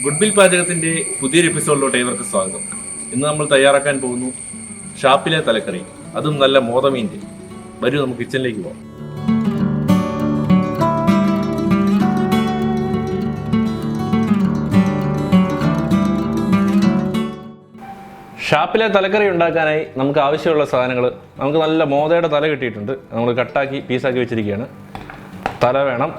Goodwill പാചകത്തിൻ്റെ പുതിയൊരു എപ്പിസോഡിലോട്ട് ഏവർക്ക് സ്വാഗതം. ഇന്ന് നമ്മൾ തയ്യാറാക്കാൻ പോകുന്നു ഷാപ്പിലെ തലക്കറി, അതും നല്ല മോതമീൻ്റെ. വരൂ നമുക്ക് കിച്ചണിലേക്ക് പോകാം. ഷാപ്പിലെ തലക്കറി ഉണ്ടാക്കാനായി നമുക്ക് ആവശ്യമുള്ള സാധനങ്ങൾ, നമുക്ക് നല്ല മോതയുടെ തല കിട്ടിയിട്ടുണ്ട്. നമ്മൾ കട്ടാക്കി പീസാക്കി വെച്ചിരിക്കുകയാണ്. തല വേണം,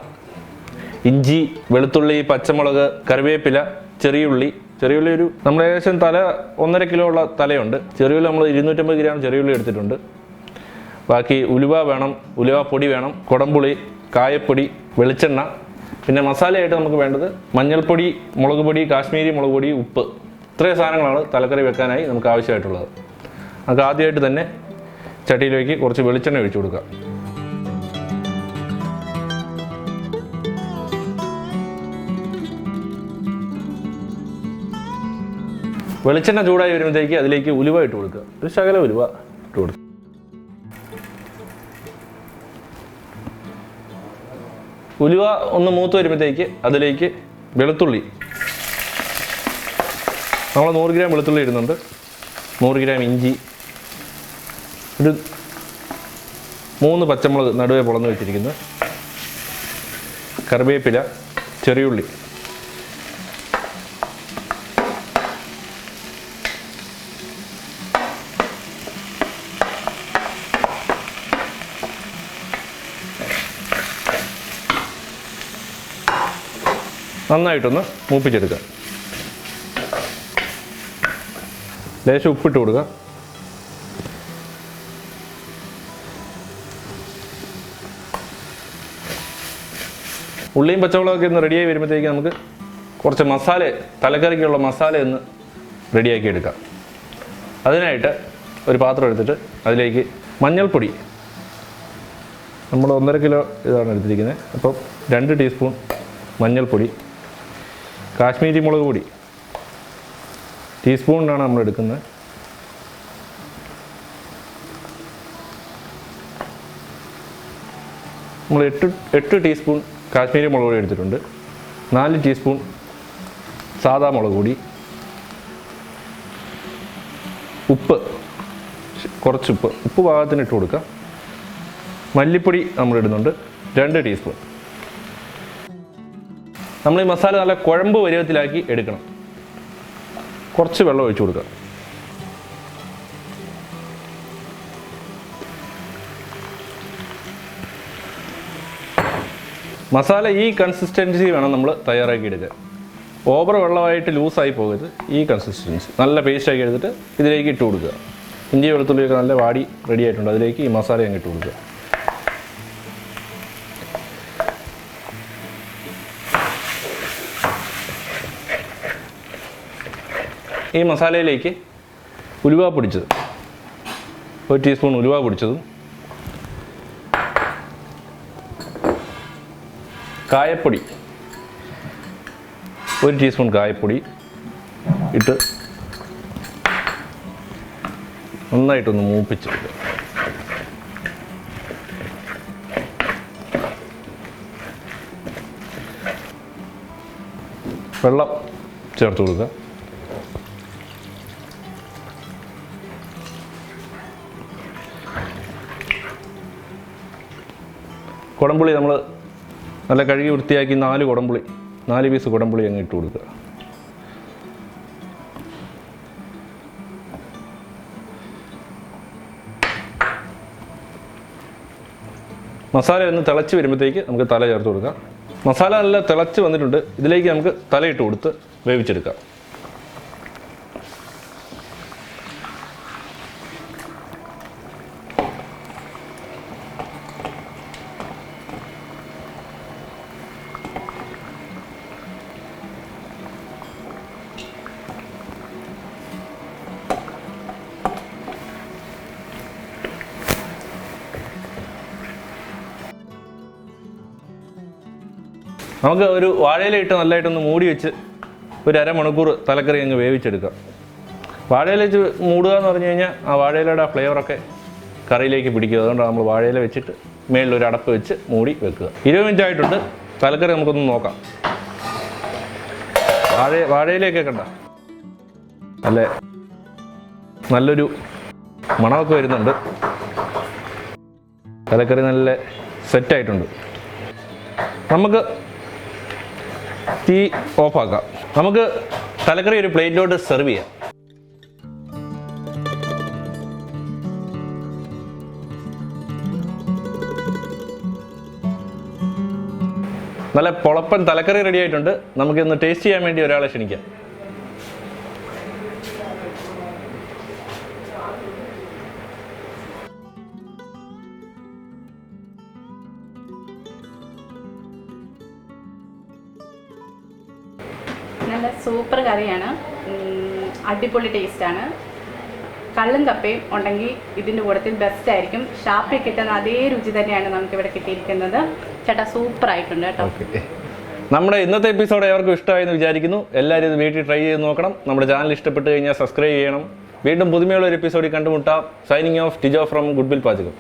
ഇഞ്ചി, വെളുത്തുള്ളി, പച്ചമുളക്, കറിവേപ്പില, ചെറിയുള്ളി ഒരു നമ്മൾ ഏകദേശം തല 1.5 കിലോ ഉള്ള തലയുണ്ട്. ചെറിയുള്ളി നമ്മൾ 250 ഗ്രാം ചെറിയുള്ളി എടുത്തിട്ടുണ്ട്. ബാക്കി ഉലുവ വേണം, ഉലുവ പൊടി വേണം, കുടംപുളി, കായപ്പൊടി, വെളിച്ചെണ്ണ. പിന്നെ മസാലയായിട്ട് നമുക്ക് വേണ്ടത് മഞ്ഞൾപ്പൊടി, മുളക് പൊടി, കാശ്മീരി മുളക് പൊടി, ഉപ്പ്. ഇത്രയും സാധനങ്ങളാണ് തലക്കറി വെക്കാനായി നമുക്ക് ആവശ്യമായിട്ടുള്ളത്. നമുക്ക് ആദ്യമായിട്ട് തന്നെ ചട്ടിയിലേക്ക് കുറച്ച് വെളിച്ചെണ്ണ ഒഴിച്ചു കൊടുക്കുക. വെളിച്ചെണ്ണ ചൂടായി വരുമ്പോഴത്തേക്ക് അതിലേക്ക് ഉലുവ ഇട്ട് കൊടുക്കുക. ഒരു ശകല ഉലുവ ഇട്ട് കൊടുക്കുക. ഉലുവ ഒന്ന് മൂത്ത് വരുമ്പോഴത്തേക്ക് അതിലേക്ക് വെളുത്തുള്ളി, നമ്മൾ 100 ഗ്രാം വെളുത്തുള്ളി ഇടുന്നുണ്ട്. 100 ഗ്രാം ഇഞ്ചി, ഒരു 3 പച്ചമുളക് നടുവേ പൊളന്ന് വെച്ചിരിക്കുന്നത്, കറിവേപ്പില, ചെറിയുള്ളി. നന്നായിട്ടൊന്ന് മൂപ്പിച്ചെടുക്കുക. ലേശം ഉപ്പിട്ട് കൊടുക്കുക. ഉള്ളിയും പച്ചമുളകൊക്കെ ഒന്ന് റെഡിയായി വരുമ്പോഴത്തേക്ക് നമുക്ക് കുറച്ച് മസാല, തലക്കറിക്കുള്ള മസാല ഒന്ന് റെഡിയാക്കി എടുക്കാം. അതിനായിട്ട് ഒരു പാത്രം എടുത്തിട്ട് അതിലേക്ക് മഞ്ഞൾപ്പൊടി, നമ്മൾ 1.5 കിലോ ഇതാണ് എടുത്തിരിക്കുന്നത്. അപ്പം 2 ടീസ്പൂൺ മഞ്ഞൾപ്പൊടി, കാശ്മീരി മുളക് പൊടി ടീസ്പൂണിനാണ് നമ്മൾ എടുക്കുന്നത്. നമ്മൾ 8 ടീസ്പൂൺ കാശ്മീരി മുളക് പൊടി എടുത്തിട്ടുണ്ട്. 4 ടീസ്പൂൺ സാദാ മുളക് പൊടി, ഉപ്പ്, കുറച്ച് ഉപ്പ് പാകത്തിന് ഇട്ട് കൊടുക്കുക. മല്ലിപ്പൊടി നമ്മൾ ഇടുന്നുണ്ട് 2 ടീസ്പൂൺ. നമ്മൾ ഈ മസാല നല്ല കുഴമ്പ് പരുവത്തിലാക്കി എടുക്കണം. കുറച്ച് വെള്ളം ഒഴിച്ചു കൊടുക്കുക. മസാല ഈ കൺസിസ്റ്റൻസി വേണം നമ്മൾ തയ്യാറാക്കി എടുക്കുക. ഓവർ വെള്ളമായിട്ട് ലൂസായി പോകരുത്. ഈ കൺസിസ്റ്റൻസി നല്ല പേസ്റ്റാക്കി എടുത്തിട്ട് ഇതിലേക്ക് ഇട്ട് കൊടുക്കുക. ഇഞ്ചി വെളുത്തുള്ളിയൊക്കെ നല്ല വാടി റെഡി ആയിട്ടുണ്ട്. അതിലേക്ക് ഈ മസാല അങ്ങ് ഇട്ട് കൊടുക്കുക. ഈ മസാലയിലേക്ക് ഉലുവ പൊടിച്ചത്, 1 ടീസ്പൂൺ ഉലുവ പൊടിച്ചതും, കായപ്പൊടി 1 ടീസ്പൂൺ കായപ്പൊടി ഇട്ട് നന്നായിട്ടൊന്ന് മൂപ്പിച്ചെടുക്കുക. വെള്ളം ചേർത്ത് കൊടുക്കുക. കുടംപുളി നമ്മൾ നല്ല കഴുകി വൃത്തിയാക്കി 4 പീസ് കുടംപുളി അങ്ങ് ഇട്ട് കൊടുക്കുക. മസാല ഒന്ന് തിളച്ച് വരുമ്പോഴത്തേക്ക് നമുക്ക് തല ചേർത്ത് കൊടുക്കാം. മസാല നല്ല തിളച്ച് വന്നിട്ടുണ്ട്. ഇതിലേക്ക് നമുക്ക് തലയിട്ട് കൊടുത്ത് വേവിച്ചെടുക്കാം. നമുക്ക് ഒരു വാഴയിലിട്ട് നല്ലതായിട്ടൊന്ന് മൂടി വെച്ച് ഒരു അരമണിക്കൂർ തലക്കറി അങ്ങ് വേവിച്ചെടുക്കാം. വാഴയില വെച്ച് മൂടുക എന്ന് പറഞ്ഞു കഴിഞ്ഞാൽ ആ വാഴയിലയുടെ ആ ഫ്ലേവറൊക്കെ കറിയിലേക്ക് പിടിക്കുക. അതുകൊണ്ട് നമ്മൾ വാഴയില വെച്ചിട്ട് മേളിലൊരു അടപ്പ് വെച്ച് മൂടി വെക്കുക. 20 മിനിറ്റ് ആയിട്ടുണ്ട്. തലക്കറി നമുക്കൊന്ന് നോക്കാം. വാഴയിലൊക്കെ കണ്ട നല്ലൊരു മണമൊക്കെ വരുന്നുണ്ട്. തലക്കറി നല്ല സെറ്റായിട്ടുണ്ട്. നമുക്ക് തീ ഓഫാക്കാം. നമുക്ക് തലക്കറി ഒരു പ്ലേറ്റിലോട്ട് സെർവ് ചെയ്യാം. നല്ല പൊളപ്പൻ തലക്കറി റെഡി ആയിട്ടുണ്ട്. നമുക്കിന്ന് ടേസ്റ്റ് ചെയ്യാൻ വേണ്ടി ഒരാളെ ക്ഷണിക്കാം. നല്ല സൂപ്പർ കറിയാണ്. അടിപൊളി ടേസ്റ്റാണ്. കള്ളും കപ്പയും ഉണ്ടെങ്കിൽ ഇതിൻ്റെ കൂട്ടത്തിൽ ബെസ്റ്റ് ആയിരിക്കും. ഷാപ്പിൽ കിട്ടുന്ന അതേ രുചി തന്നെയാണ് നമുക്കിവിടെ കിട്ടിയിരിക്കുന്നത്. ചേട്ടാ സൂപ്പർ ആയിട്ടുണ്ട് കേട്ടോ. നമ്മുടെ ഇന്നത്തെ എപ്പിസോഡ് ഏവർക്കും ഇഷ്ടമായെന്ന് വിചാരിക്കുന്നു. എല്ലാവരും ഇത് വീട്ടിൽ ട്രൈ ചെയ്ത് നോക്കണം. നമ്മുടെ ചാനൽ ഇഷ്ടപ്പെട്ട് കഴിഞ്ഞാൽ സബ്സ്ക്രൈബ് ചെയ്യണം. വീണ്ടും പുതുമയുള്ള ഒരു എപ്പിസോഡിൽ കണ്ടുമുട്ടാം. Signing off Tijo from goodwill പാചകം.